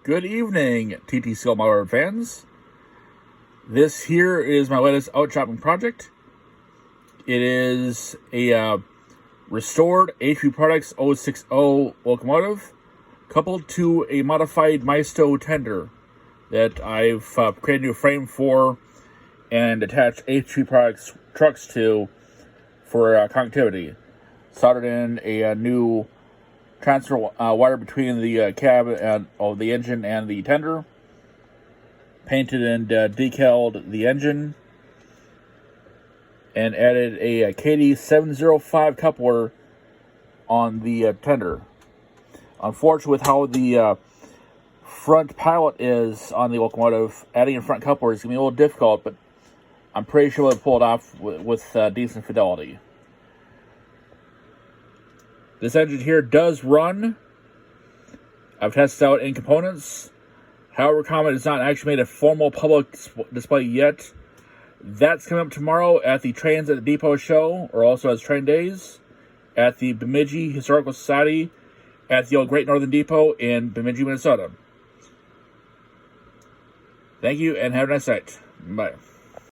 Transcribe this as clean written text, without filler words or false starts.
Good evening, TTCL Motor fans. This here is my latest out shopping project. It is a restored HP Products 060 locomotive coupled to a modified Maisto tender that I've created a new frame for and attached HP Products trucks to for connectivity. Soldered in a new transfer wire between the cab and the engine and the tender. Painted and decaled the engine. And added a KD 705 coupler on the tender. Unfortunately, with how the front pilot is on the locomotive, adding a front coupler is going to be a little difficult, but I'm pretty sure we'll pull it off with decent fidelity. This engine here does run. I've tested out in components. However, Comet has not actually made a formal public display yet. That's coming up tomorrow at the Trains at the Depot show, or also as Train Days, at the Bemidji Historical Society at the old Great Northern Depot in Bemidji, Minnesota. Thank you, and have a nice night. Bye.